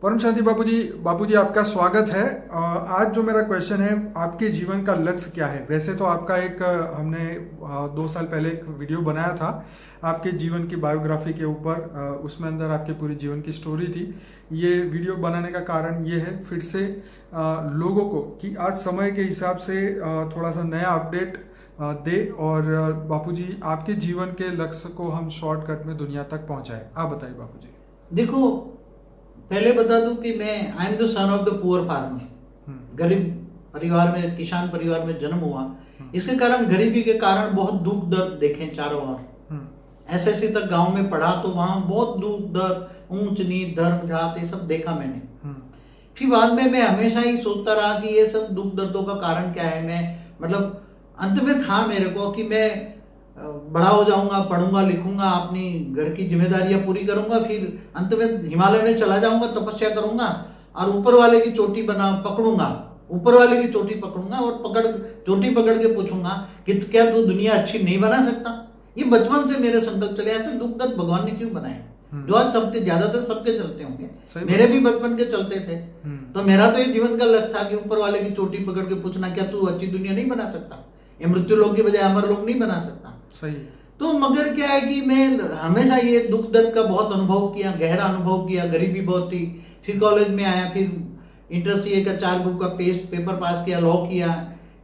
परम शांति बापूजी आपका स्वागत है। आज जो मेरा क्वेश्चन है, आपके जीवन का लक्ष्य क्या है? वैसे तो आपका एक हमने 2 साल पहले एक वीडियो बनाया था आपके जीवन की बायोग्राफी के ऊपर। उसमें अंदर आपके पूरे जीवन की स्टोरी थी। ये वीडियो बनाने का कारण ये है फिर से लोगों को कि आज समय के हिसाब से थोड़ा सा नया अपडेट दे और बापूजी आपके जीवन के लक्ष्य को हम शॉर्टकट में दुनिया तक पहुंचाए। आप बताइए बापूजी। देखो, पहले बता दूं कि मैं I am the son of the poor farmer. गरीब परिवार में, किसान परिवार में जन्म हुआ। इसके कारण, गरीबी के कारण बहुत दुख दर्द देखे चारों ओर। एसएससी तक गांव में पढ़ा तो वहां बहुत दुख दर्द, ऊंच नीच, धर्म जात, ये सब देखा मैंने। फिर बाद में मैं हमेशा ही सोचता रहा कि ये सब दुख दर्दों का कारण क्या है। मैं मतलब अंत में था मेरे को कि मैं बड़ा हो जाऊंगा, पढ़ूंगा, लिखूंगा, अपनी घर की जिम्मेदारियां पूरी करूंगा, फिर अंत में हिमालय में चला जाऊंगा, तपस्या करूंगा और ऊपर वाले की चोटी पकड़ूंगा, ऊपर वाले की चोटी पकड़ूंगा और चोटी पकड़ के पूछूंगा कि क्या तू दुनिया अच्छी नहीं बना सकता। ये बचपन से मेरे संकल्प चले। ऐसे दुख दर्द भगवान ने क्यों बनाए, जो आज सबके ज्यादातर सबके चलते होंगे, मेरे भी बचपन के चलते थे। तो मेरा तो ये जीवन का लक्ष्य था कि ऊपर वाले की चोटी पकड़ के पूछना, क्या तू अच्छी दुनिया नहीं बना सकता, ये मृत्यु लोग की बजाय अमर लोग नहीं बना सकता। सही। तो मगर क्या है कि मैं हमेशा ये दुख दर्द का बहुत अनुभव किया, गहरा अनुभव किया। गरीबी बहुत थी। फिर कॉलेज में आया, फिर इंटर सीए का 4 ग्रुप का पेपर पास किया, लॉ किया,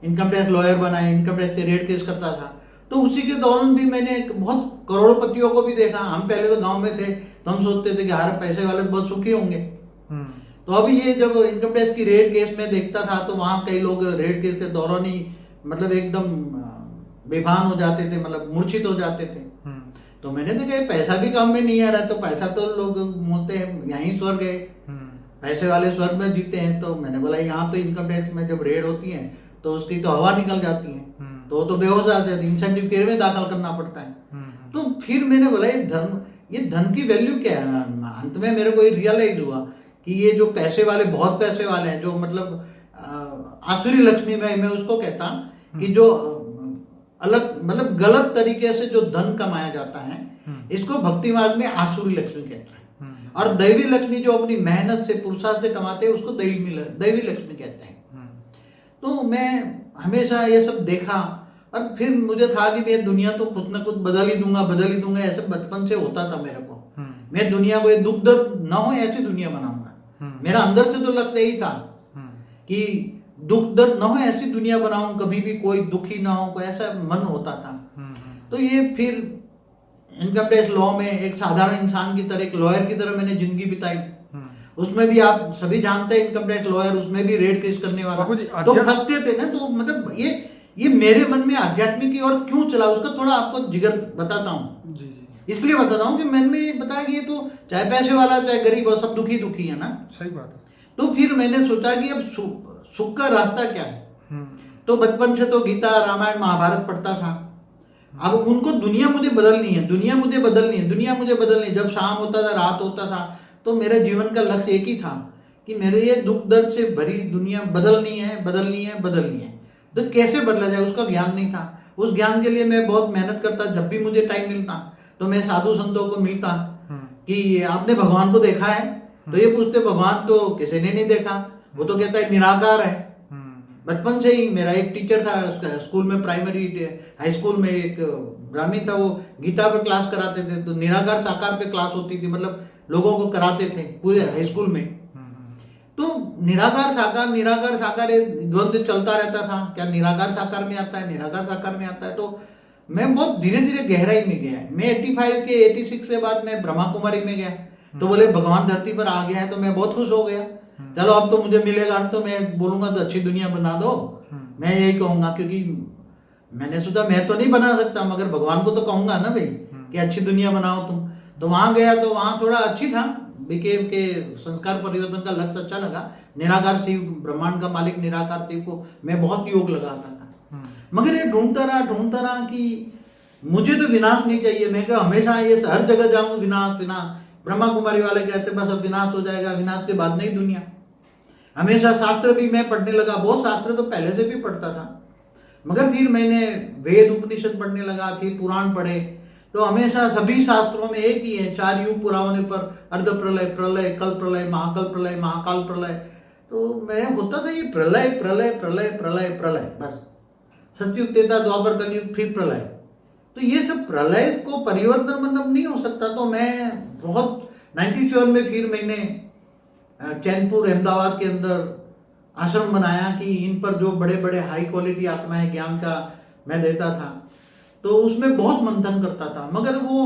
इनकम टैक्स लॉयर बना, इनकम टैक्स के रेड केस करता था। तो उसी के दौरान भी मैंने बहुत करोड़पतियों को भी देखा। हम पहले तो गांव में थे तो हम सोचते थे कि हर पैसे वाले तो बहुत सुखी होंगे। तो अभी ये जब इनकम टैक्स की रेड केस में देखता था तो वहां कई लोग रेड केस के दौरान ही मतलब एकदम बेभान हो जाते थे, मतलब मूर्छित हो जाते थे। तो मैंने देखा पैसा भी काम में नहीं आ रहा, तो पैसा तो लोग बोलते हैं यहीं स्वर्ग है, पैसे वाले स्वर्ग में जीते हैं। तो मैंने बोला यहाँ तो इनकम टैक्स में जब रेड होती है तो उसकी तो हवा निकल जाती है, तो वो तो बेहोश आ जाते हैं, इंसेंटिव केयर में दाखिल करना पड़ता है। तो फिर मैंने बोला ये धन की वैल्यू क्या है। अंत में मेरे को रियलाइज हुआ कि ये जो पैसे वाले, बहुत पैसे वाले हैं, जो मतलब आसुरी लक्ष्मी में मैं उसको कहता कि जो अलग मतलब गलत तरीके से जो धन कमाया जाता है, इसको भक्ति मार्ग में आसुरी लक्ष्मी कहता है। और दैवी लक्ष्मी जो अपनी मेहनत से, पुरुषार्थ से कमाते हैं, उसको दैवी लक्ष्मी कहते हैं। तो मैं हमेशा ये सब देखा और फिर मुझे था कि मैं दुनिया तो कुछ ना कुछ बदल ही दूंगा। ऐसे बचपन से होता था मेरे को। मैं दुनिया को दुख दर्द ना हो ऐसी दुनिया बनाऊंगा। मेरा अंदर से तो लक्ष्य यही था कि दुख दर्द ना हो ऐसी दुनिया बनाऊं, कभी भी कोई दुखी ना हो, कोई ऐसा मन होता था। तो ये फिर इनकम टैक्स लॉ में एक साधारण इंसान की तरह, एक लॉयर की तरह मैंने जिंदगी बिताई। उसमें भी आप सभी जानते हैं इनकम टैक्स लॉयर, उसमें भी रेड केस करने वाला तो फंसते थे ना। तो मतलब ये मेरे मन में आध्यात्मिक की और क्यों चला, उसका थोड़ा आपको जिगर बताता हूँ। इसलिए बताता हूँ कि मन में ये बताया कि ये तो चाहे पैसे वाला चाहे गरीब हो, सब दुखी है ना। सही बात है। तो फिर मैंने सोचा कि अब सुख का रास्ता क्या है। तो बचपन से तो गीता, रामायण, महाभारत पढ़ता था। अब उनको दुनिया मुझे बदलनी है। जब शाम होता था, रात होता था, तो मेरे जीवन का लक्ष्य एक ही था कि मेरे ये दुख दर्द से भरी दुनिया बदलनी है। तो कैसे बदला जाए उसका ज्ञान नहीं था। उस ज्ञान के लिए मैं बहुत मेहनत करता। जब भी मुझे टाइम मिलता तो मैं साधु संतों को मिलता कि आपने भगवान को देखा है, तो ये पूछते भगवान तो किसी ने नहीं देखा, वो तो कहता है निराकार है। बचपन से ही मेरा एक टीचर था स्कूल में, प्राइमरी हाई स्कूल में, एक ब्राह्मण था, वो गीता पर क्लास कराते थे। तो निराकार साकार पे क्लास होती थी, मतलब लोगों को कराते थे पूरे हाई स्कूल में। तो निराकार साकार द्वंद्व चलता रहता था, क्या निराकार साकार में आता है। तो मैं बहुत धीरे धीरे गहराई में गया। मैं 85 के 86 के बाद मैं ब्रह्मा कुमारी में गया। तो बोले भगवान धरती पर आ गया है, तो मैं बहुत खुश हो गया। चलो अब तो मुझे मिलेगा, तो मैं बोलूंगा तो अच्छी दुनिया बना दो। मैं यही कहूंगा, क्योंकि मैंने सोचा मैं तो नहीं बना सकता, मगर भगवान को तो कहूंगा ना भाई कि अच्छी दुनिया बनाओ तुम। तो वहां गया तो वहां थोड़ा अच्छी था, बीकेएम के संस्कार परिवर्तन का लक्ष्य अच्छा लगा। निराकार शिव, ब्रह्मांड का मालिक निराकार शिव को मैं बहुत योग लगाता था। मगर ये ढूंढता रहा कि मुझे तो विनाश नहीं चाहिए। मैं क्या हमेशा ये हर जगह जाऊं विनाश। ब्रह्मा कुमारी वाले कहते बस अब विनाश हो जाएगा, विनाश के बाद नहीं दुनिया। हमेशा शास्त्र भी मैं पढ़ने लगा, बहुत शास्त्र तो पहले से भी पढ़ता था, मगर फिर मैंने वेद उपनिषद पढ़ने लगा, फिर पुराण पढ़े। तो हमेशा सभी शास्त्रों में एक ही है, 4 युग पूरा होने पर अर्ध प्रलय, प्रलय, कल प्रलय, महाकल प्रलय, महाकाल प्रलय। तो मैं होता था ये प्रलय प्रलय प्रलय प्रलय प्रलय, बस सतयुग, त्रेता, द्वापर, कलयुग, फिर प्रलय। तो ये सब प्रलय को परिवर्तन मतलब नहीं हो सकता। तो मैं बहुत 97 में फिर मैंने चैनपुर अहमदाबाद के अंदर आश्रम बनाया कि इन पर जो बड़े बड़े हाई क्वालिटी आत्माएं ज्ञान का मैं देता था, तो उसमें बहुत मंथन करता था। मगर वो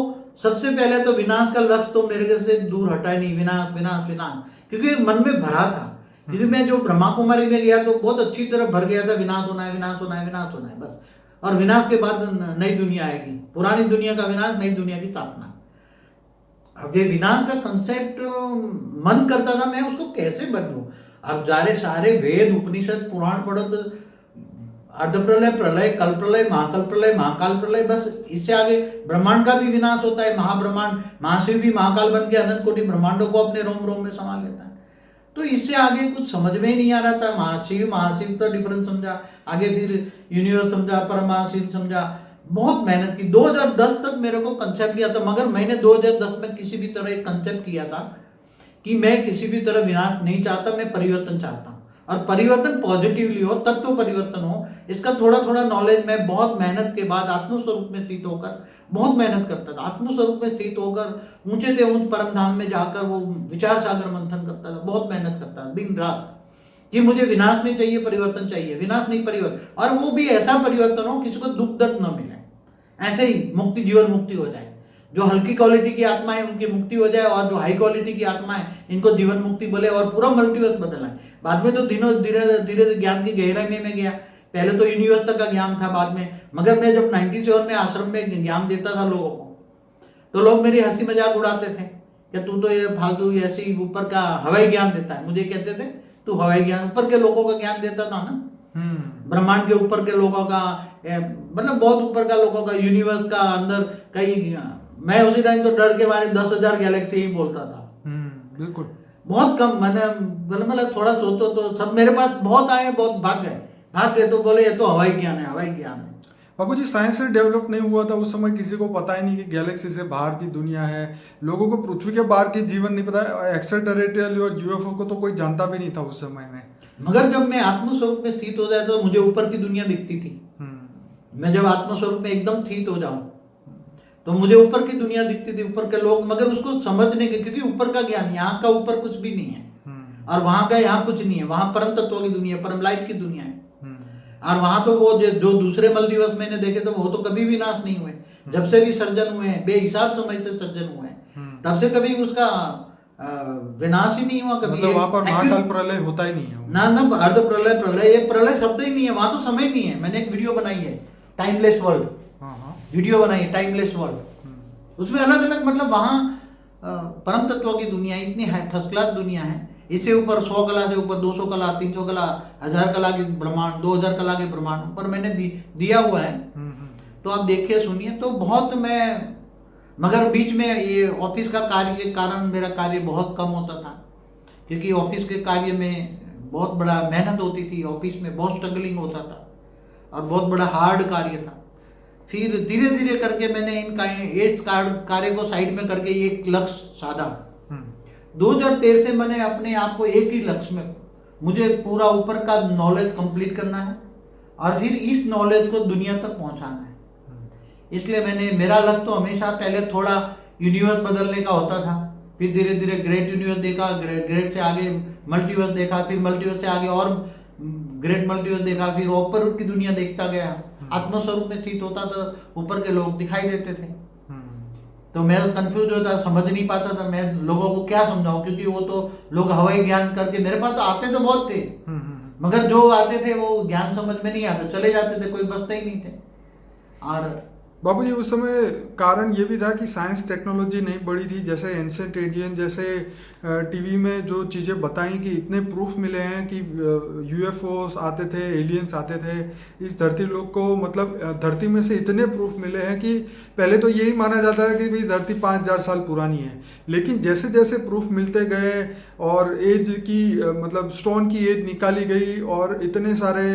सबसे पहले तो विनाश का लक्ष्य तो मेरे से दूर हटा ही नहीं, विनाश विनाश विनाश, क्योंकि मन में भरा था। क्योंकि मैं जो ब्रह्मा कुमारी में गया तो बहुत अच्छी तरह भर गया था, विनाश होना है, विनाश होना है, विनाश होना है, बस। और विनाश के बाद नई दुनिया आएगी, पुरानी दुनिया का विनाश, नई दुनिया की स्थापना। अब ये विनाश का कंसेप्ट मन करता था, मैं उसको कैसे बदलूं। अब सारे वेद, उपनिषद, पुराण पढ़ो तो अर्ध प्रलय, प्रलय, कल प्रलय, महाकल प्रलय, महाकाल प्रलय, बस इससे आगे ब्रह्मांड का भी विनाश होता है। महाब्रह्मांड, महाशिव भी महाकाल बन के अनंत कोटि ब्रह्मांडों को अपने रोम रोम में समा लेता है। तो इससे आगे कुछ समझ में ही नहीं आ रहा था। महाशिव तो डिफरेंस समझा, आगे फिर यूनिवर्स समझा, परमाशिव समझा, बहुत मेहनत की। 2010 तक मेरे को कंसेप्ट किया था, मगर मैंने 2010 में किसी भी तरह एक कंसेप्ट किया था कि मैं किसी भी तरह विनाश नहीं चाहता, मैं परिवर्तन चाहता हूँ। और परिवर्तन पॉजिटिवली हो, तत्व परिवर्तन हो, इसका थोड़ा थोड़ा नॉलेज मैं बहुत मेहनत के बाद आत्मस्वरूप में स्थित होकर बहुत मेहनत करता था। आत्मस्वरूप में स्थित होकर ऊंचे से ऊंच परम धाम में जाकर वो विचार सागर मंथन करता था, बहुत मेहनत करता था दिन रात कि मुझे विनाश नहीं चाहिए, परिवर्तन चाहिए, विनाश नहीं परिवर्तन। और वो भी ऐसा परिवर्तन हो किसी को दुख दर्द न मिले, ऐसे ही मुक्ति, जीवन मुक्ति हो जाए। जो हल्की क्वालिटी की आत्मा है उनकी मुक्ति हो जाए, और जो हाई क्वालिटी की आत्मा है इनको जीवन मुक्ति बोले और पूरा मल्टीवर्स बदला है। बाद में तो धीरे धीरे ज्ञान की गहराई में गया। पहले तो यूनिवर्स तक का ज्ञान था, बाद में। मगर मैं जब 97 में आश्रम में ज्ञान देता था लोगों को, तो लोग मेरी हंसी मजाक उड़ाते थे कि तू तो ये फालतू ऐसे ही ऊपर का हवाई ज्ञान देता है। मुझे कहते थे तू हवाई ज्ञान, ऊपर के लोगों का ज्ञान देता था ना, ब्रह्मांड के ऊपर के लोगों का, मतलब बहुत ऊपर का लोगों का, यूनिवर्स का अंदर कई। मैं उसी टाइम तो डर के बारे 10,000 गैलेक्सी ही बोलता था। बिल्कुल, बहुत कम। मैंने मतलब थोड़ा सोचो तो सब मेरे पास बहुत आए, बहुत भाग गए तो बोले ये तो हवाई ज्ञान है, हवाई ज्ञान है। बाबू जी, साइंस से डेवलप नहीं हुआ था उस समय, किसी को पता ही नहीं कि गैलेक्सी से बाहर की दुनिया है। लोगों को पृथ्वी के बाहर की जीवन नहीं पता, एक्स्ट्रा टेरेस्ट्रियल और यूएफओ को तो कोई जानता भी नहीं था उस समय में। मगर जब मैं आत्मस्वरूप में स्थित हो जाए तो मुझे ऊपर की दुनिया दिखती थी। मैं जब आत्मस्वरूप में एकदम स्थित हो जाऊं तो मुझे ऊपर की दुनिया दिखती थी, ऊपर के लोग। मगर उसको समझने के, क्योंकि ऊपर का ज्ञान, यहाँ का ऊपर कुछ भी नहीं है और वहां का यहाँ कुछ नहीं है। वहां परम तत्वों की दुनिया, परम लाइट की दुनिया है। और वहां तो वो जो दूसरे मल्टीवर्स मैंने देखे थे वो तो कभी भी नाश नहीं हुए। जब से भी सर्जन हुए हैं, बेहिसाब समय से सर्जन हुए हैं, तब से कभी उसका विनाश ही नहीं हुआ कभी। मतलब वहां पर महाकाल प्रलय होता ही नहीं है ना, अर्ध प्रलय, प्रलय, ये प्रलय शब्द ही नहीं है वहां, तो समय नहीं है। मैंने एक वीडियो बनाई है, टाइमलेस वर्ल्ड, वीडियो बनाई है टाइमलेस वर्ल्ड। उसमें अलग अलग, मतलब वहां परम तत्वों की दुनिया इतनी फर्स्ट क्लास दुनिया है। इससे ऊपर 100 कला से ऊपर 200 कला, 300 कला, 1000 कला के ब्रह्मांड, 2000 कला के ब्रह्मांड ऊपर मैंने दिया हुआ है। तो आप देखिए, सुनिए। तो बहुत मैं, मगर बीच में ये ऑफिस का कार्य के कारण मेरा कार्य बहुत कम होता था, क्योंकि ऑफिस के कार्य में बहुत बड़ा मेहनत होती थी, ऑफिस में बहुत स्ट्रगलिंग होता था और बहुत बड़ा हार्ड कार्य था। फिर धीरे धीरे करके मैंने इन एड्स कार्य को साइड में करके एक लक्ष्य साधा। 2013 से मैंने अपने आप को एक ही लक्ष्य में, मुझे पूरा ऊपर का नॉलेज कंप्लीट करना है और फिर इस नॉलेज को दुनिया तक पहुंचाना है। इसलिए मेरा लक्ष्य तो हमेशा पहले थोड़ा यूनिवर्स बदलने का होता था, फिर धीरे धीरे ग्रेट यूनिवर्स देखा, ग्रेट से आगे मल्टीवर्स देखा, फिर मल्टीवर्स से आगे और ग्रेट मल्टीवर्स देखा, फिर ऊपर की दुनिया देखता गया। आत्मस्वरूप में स्थित होता था, ऊपर के लोग दिखाई देते थे। तो मैं कंफ्यूज होता, समझ नहीं पाता था मैं लोगों को क्या समझाऊं, क्योंकि वो तो लोग हवाई ज्ञान करके, मेरे पास तो आते तो बहुत थे, मगर जो आते थे वो ज्ञान समझ में नहीं आता, चले जाते थे, कोई बचते ही नहीं थे। और बाबूजी, उस समय कारण ये भी था कि साइंस टेक्नोलॉजी नहीं बढ़ी थी। जैसे एंशिएंट एलियन जैसे टीवी में जो चीज़ें बताई कि इतने प्रूफ मिले हैं कि यूएफओस आते थे, एलियंस आते थे इस धरती लोग को, मतलब धरती में से इतने प्रूफ मिले हैं कि पहले तो यही माना जाता है कि भाई धरती 5000 साल पुरानी है। लेकिन जैसे जैसे प्रूफ मिलते गए और एज की, मतलब स्टोन की एज निकाली गई और इतने सारे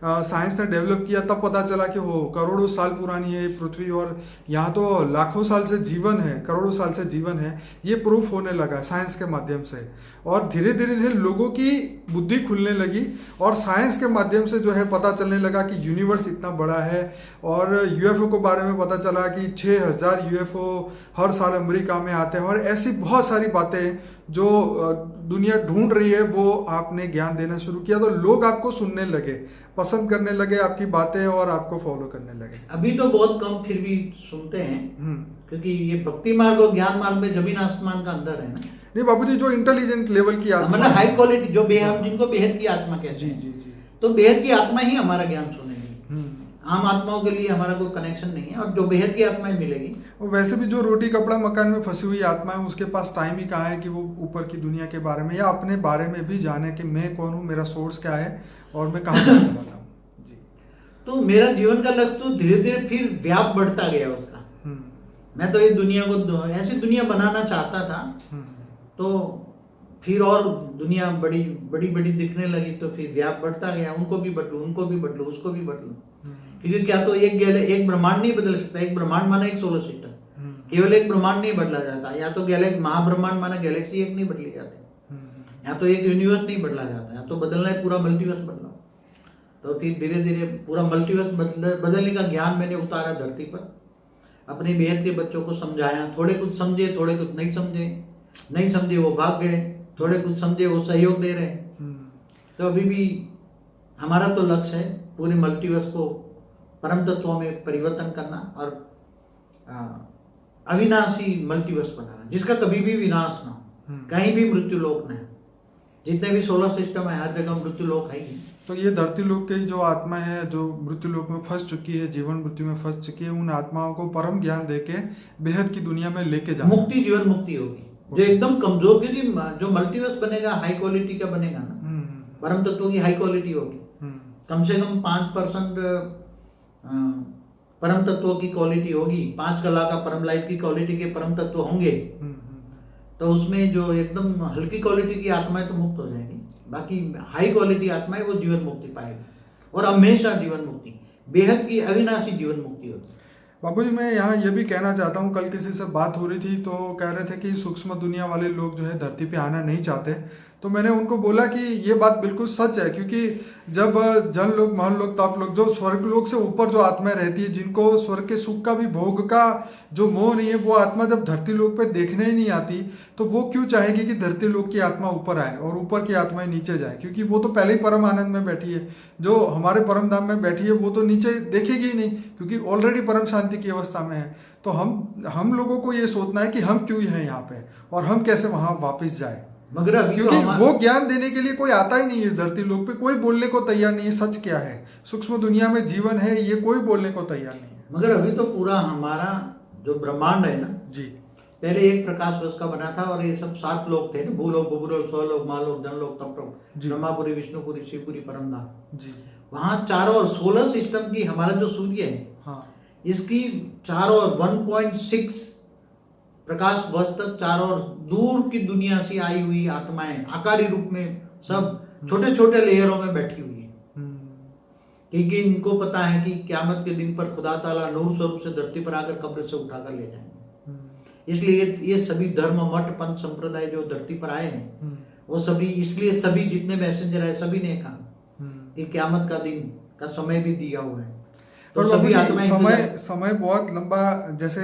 साइंस ने डेवलप किया, तब पता चला कि वो करोड़ों साल पुरानी है पृथ्वी पृथ्वी और यहाँ तो लाखों साल से जीवन है, करोड़ों साल से जीवन है, ये प्रूफ होने लगा साइंस के माध्यम से। और धीरे धीरे धीरे लोगों की बुद्धि खुलने लगी और साइंस के माध्यम से जो है पता चलने लगा कि यूनिवर्स इतना बड़ा है। और यूएफओ के बारे में पता चला कि 6000 यूएफओ हर साल अमेरिका में आते हैं, और ऐसी बहुत सारी बातें जो दुनिया ढूंढ रही है वो आपने ज्ञान देना शुरू किया, तो लोग आपको सुनने लगे, पसंद करने लगे आपकी बातें और आपको फॉलो करने लगे। अभी तो बहुत कम फिर भी सुनते हैं, क्योंकि ये भक्ति मार्ग और ज्ञान मार्ग में जमीन आसमान का अंदर है ना। नहीं बाबूजी, जो इंटेलिजेंट लेवल की आत्मा, मतलब हाई क्वालिटी, जो बेहद, जिनको बेहद की आत्मा कहते जी हैं, जी जी, तो बेहद की आत्मा ही हमारा ज्ञान सुनेगी। आम आत्माओं के लिए हमारा कोई कनेक्शन नहीं है, और जो बेहद की आत्माएं मिलेगी। और वैसे भी जो रोटी कपड़ा मकान में फंसी हुई आत्मा है, उसके पास टाइम ही कहाँ है कि वो ऊपर की दुनिया के बारे में या अपने बारे में भी जाने कि मैं कौन हूँ, मेरा सोर्स क्या है और मैं कहाँ जाने वाला हूँ। जी। तो मेरा जीवन का लक्ष्य तो धीरे धीरे फिर व्याप बढ़ता गया उसका। मैं तो ये दुनिया को ऐसी दुनिया बनाना चाहता था, तो फिर और दुनिया बड़ी बड़ी बड़ी दिखने लगी, तो फिर व्याप बढ़ता गया। उनको भी बदलू, उनको भी बदलू, उसको भी बदलू, क्योंकि क्या तो एक ब्रह्मांड नहीं बदल सकता। एक ब्रह्मांड माना एक सोलर सिस्टम, केवल एक ब्रह्मांड नहीं बदला जाता। या तो गैलेक्सी, महाब्रह्मांड माना गैलेक्सी एक नहीं बदली जाती, या तो एक यूनिवर्स नहीं बदला जाता, या तो बदलना है पूरा मल्टीवर्स बदला। तो फिर धीरे धीरे पूरा मल्टीवर्स बदलने का ज्ञान मैंने उतारा धरती पर, अपने बेहद के बच्चों को समझाया। थोड़े कुछ समझे, थोड़े कुछ नहीं समझे वो भाग गए, थोड़े कुछ समझे वो सहयोग दे रहे हैं। तो अभी भी हमारा तो लक्ष्य है पूरे मल्टीवर्स को परम तत्वों में परिवर्तन करना और अविनाशी मल्टीवर्स बनाना, जिसका कभी भी विनाश ना हो, कहीं भी मृत्यु लोक ना हो। जितने भी सोलर सिस्टम है हर जगह मृत्यु लोक है ही। तो ये धरती लोक की जो आत्मा है, जो मृत्यु लोक में फंस चुकी है, जीवन मृत्यु में फंस चुकी है, उन आत्माओं को परम ज्ञान देके बेहद की दुनिया में लेके जाना, मुक्ति, जीवन मुक्ति होगी। जो एकदम कमजोर, क्योंकि जो मल्टीवर्स बनेगा हाई क्वालिटी का बनेगा ना, परम तत्वों की हाई क्वालिटी होगी। कम से कम 5% परम तत्वों की क्वालिटी होगी, 5 कला का परम लाइट की क्वालिटी के परम तत्व होंगे। तो उसमें जो एकदम हल्की क्वालिटी की आत्माएं तो मुक्त हो जाएगी, बाकी हाई क्वालिटी आत्माएं वो जीवन मुक्ति पाएगी, और हमेशा जीवन मुक्ति, बेहद की अविनाशी जीवन मुक्ति होगी। बाबूजी, मैं यहाँ ये भी कहना चाहता हूँ, कल किसी से बात हो रही थी तो कह रहे थे कि सूक्ष्म दुनिया वाले लोग जो है धरती पे आना नहीं चाहते। तो मैंने उनको बोला कि ये बात बिल्कुल सच है, क्योंकि जब जन लोग, महल लोग, ताप लोग, जो स्वर्ग लोग से ऊपर जो आत्माएं रहती है, जिनको स्वर्ग के सुख का भी भोग का जो मोह नहीं है, वो आत्मा जब धरती लोक पे देखने ही नहीं आती, तो वो क्यों चाहेगी कि धरती लोक की आत्मा ऊपर आए और ऊपर की आत्माएं नीचे जाए? क्योंकि वो तो पहले ही परम आनंद में बैठी है। जो हमारे परम धाम में बैठी है वो तो नीचे देखेगी ही नहीं, क्योंकि ऑलरेडी परम शांति की अवस्था में है। तो हम लोगों को ये सोचना है कि हम क्यों हैं यहाँ पे और हम कैसे वहां वापस जाए, मगर अभी क्योंकि तो वो ज्ञान देने के लिए कोई आता ही नहीं है इस धरती लोक पे, कोई बोलने को तैयार नहीं है सच क्या है, सूक्ष्म दुनिया में जीवन है, ये कोई बोलने को तैयार नहीं है। मगर अभी तो पूरा हमारा जो ब्रह्मांड है ना जी, पहले एक प्रकाश वर्ष का बना था, और ये सब 7 लोग थे ना, भूलोक, भूलोक, स्वलोक, मालोक, जनलोक, तपलोक, ब्रह्मापुरी, विष्णुपुरी, शिवपुरी, परमधाम जी। वहाँ चारों ओर सोलर सिस्टम की, हमारा जो सूर्य है, हाँ, इसकी चारों ओर 1.6 प्रकाश वर्ष तक चारों ओर दूर की दुनिया से आई हुई आत्माएं आकारी रूप में सब छोटे छोटे लेयरों में बैठी हुई है, क्योंकि इनको पता है कि क़यामत के दिन पर खुदा ताला नूर स्वरूप से धरती पर आकर कब्र से उठाकर ले जाएंगे। इसलिए ये सभी धर्म, मठ, पंथ, संप्रदाय जो धरती पर आए हैं, वो सभी, इसलिए सभी जितने मैसेंजर आए सभी ने कहा कि क़यामत का दिन का समय भी दिया हुआ है। तो सभी समय बहुत लंबा, जैसे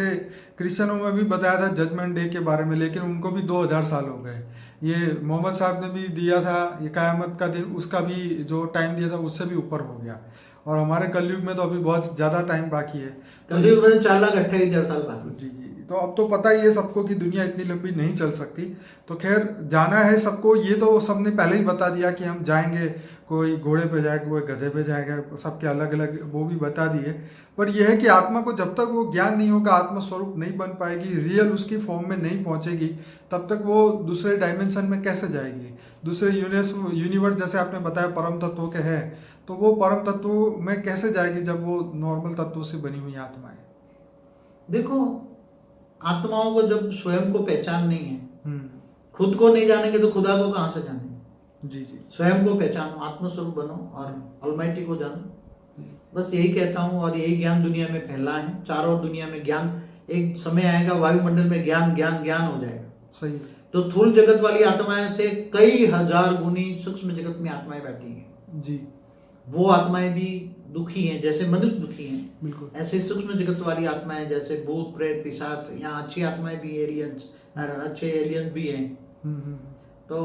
क्रिश्चियनों में भी बताया था जजमेंट डे के बारे में, लेकिन उनको भी 2000 साल हो गए। ये मोहम्मद साहब ने भी दिया था ये क़यामत का दिन, उसका भी जो टाइम दिया था उससे भी ऊपर हो गया। और हमारे कलयुग में तो अभी बहुत ज़्यादा टाइम बाकी है, कलयुग में 4,28,000 साल बाकी। जी जी। तो अब तो पता ही है सबको कि दुनिया इतनी लंबी नहीं चल सकती। तो खैर जाना है सबको, ये तो सबने पहले ही बता दिया कि हम जाएंगे, कोई घोड़े पे जाएगा, कोई गधे पे जाएगा, सबके अलग अलग वो भी बता दिए। पर यह है कि आत्मा को जब तक वो ज्ञान नहीं होगा, आत्मा स्वरूप नहीं बन पाएगी, रियल उसकी फॉर्म में नहीं पहुंचेगी, तब तक वो दूसरे डायमेंशन में कैसे जाएगी, दूसरे यूनिवर्स जैसे आपने बताया परम तत्वों के है, तो वो परम तत्वों में कैसे जाएगी जब वो नॉर्मल तत्वों से बनी हुई आत्मा है। देखो, आत्माओं को जब स्वयं को पहचान नहीं है, खुद को नहीं जानेंगे तो खुदा को कहां से जानेंगे। जी जी। स्वयं को पहचानो, आत्मस्वरूप बनो और ऑलमाइटी को जानो, बस यही कहता हूँ, और यही ज्ञान दुनिया में फैला है, चारों दुनिया में ज्ञान। एक समय आएगा वायुमंडल में ज्ञान ज्ञान ज्ञान हो जाएगा। सही। तो स्थूल जगत वाली आत्माएं से कई हजार गुनी सूक्ष्म जगत में आत्माएं बैठी हैं जी। वो आत्माएं भी दुखी हैं, जैसे मनुष्य दुखी हैं, बिल्कुल। ऐसे सूक्ष्म जगत वाली आत्माएं जैसे भूत प्रेत पिशाच, यहाँ अच्छी आत्माएं भी, एलियंस, अच्छे एलियंस भी हैं। तो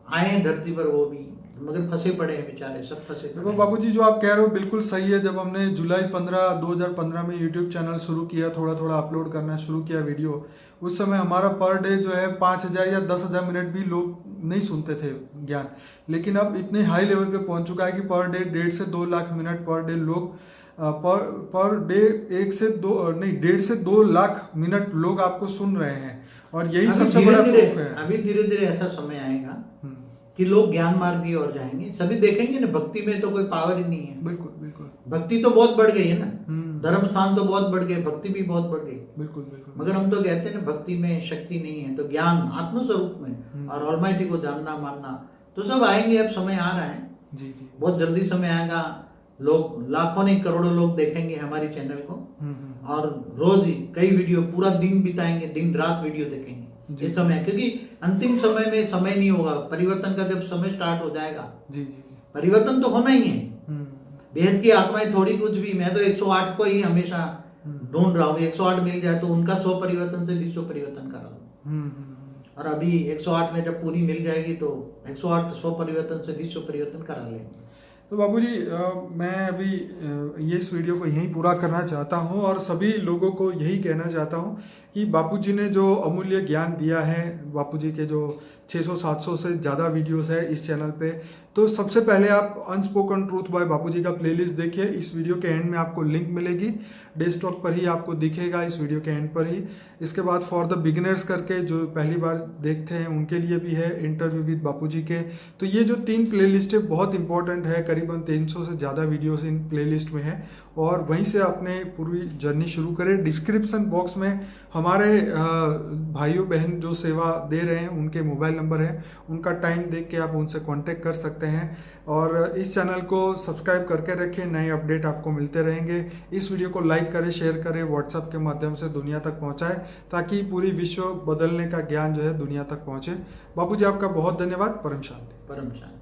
आए हैं धरती पर वो भी, मगर फंसे पड़े हैं बेचारे, सब फंसे पड़े देखो हैं। बाबूजी, जो आप कह रहे हो बिल्कुल सही है। जब हमने जुलाई 15 2015 में यूट्यूब चैनल शुरू किया, थोड़ा थोड़ा अपलोड करना शुरू किया वीडियो, उस समय हमारा पर डे जो है 5000 या 10,000 मिनट भी लोग नहीं सुनते थे ज्ञान। लेकिन अब इतने हाई लेवल पे पहुंच चुका है कि पर डे 1.5 से 2 लाख मिनट पर डे लोग पर डे 1.5 से 2 लाख मिनट लोग आपको सुन रहे हैं। और यही सबसे बड़ा प्रूफ है। अभी धीरे धीरे ऐसा समय आएगा कि लोग ज्ञान मार्ग की ओर जाएंगे। सभी देखेंगे ना, भक्ति में तो कोई पावर ही नहीं है। बिल्कुल बिल्कुल। भक्ति तो बहुत बढ़ गई है ना, धर्म स्थान तो बहुत बढ़ गए, भक्ति भी बहुत बढ़ गई। बिल्कुल बिल्कुल। मगर हम तो कहते हैं ना, भक्ति में शक्ति नहीं है, तो ज्ञान आत्मस्वरूप में और ऑलमाइटी को जानना मानना, तो सब आएंगे। अब समय आ रहा है जी जी, बहुत जल्दी समय आएगा। लोग लाखों नहीं करोड़ों लोग देखेंगे हमारी चैनल को, और रोज ही कई वीडियो, पूरा दिन बिताएंगे, दिन रात वीडियो देखेंगे इस समय। क्योंकि अंतिम समय में समय नहीं होगा, परिवर्तन का जब समय स्टार्ट हो जाएगा, जी जी, परिवर्तन तो होना ही है। बेहद की आत्माएं थोड़ी कुछ भी, मैं तो 108 को ही हमेशा ढूंढ रहा हूँ। 108 मिल जाए तो उनका 100 परिवर्तन से विश्व परिवर्तन करा लूं। और अभी 108 में जब पूरी मिल जाएगी तो 108 100 परिवर्तन से विश्व परिवर्तन करा लेंगे। तो बाबूजी, मैं अभी ये इस वीडियो को यहीं पूरा करना चाहता हूँ और सभी लोगों को यही कहना चाहता हूँ कि बापूजी ने जो अमूल्य ज्ञान दिया है, बापूजी के जो 600-700 से ज़्यादा वीडियोस है इस चैनल पे, तो सबसे पहले आप अनस्पोकन ट्रूथ बाय बापूजी का प्लेलिस्ट देखिए। इस वीडियो के एंड में आपको लिंक मिलेगी, डेस्कटॉप पर ही आपको दिखेगा, इस वीडियो के एंड पर ही। इसके बाद फॉर द बिगिनर्स करके जो पहली बार देखते हैं उनके लिए भी है, इंटरव्यू विद बापूजी के। तो ये जो 3 प्लेलिस्ट है बहुत इंपॉर्टेंट है, करीबन 300 से ज़्यादा वीडियोस इन प्लेलिस्ट में है, और वहीं से अपने पूरी जर्नी शुरू करें। डिस्क्रिप्शन बॉक्स में हमारे भाइयों बहन जो सेवा दे रहे हैं उनके मोबाइल नंबर है, उनका टाइम देख के आप उनसे कांटेक्ट कर सकते हैं। और इस चैनल को सब्सक्राइब करके रखें, नए अपडेट आपको मिलते रहेंगे। इस वीडियो को लाइक करें, शेयर करें, व्हाट्सएप के माध्यम से दुनिया तक पहुंचाएं, ताकि पूरी विश्व बदलने का ज्ञान जो है दुनिया तक पहुंचे। बापूजी, आपका बहुत धन्यवाद। परम शांति। परम शांति।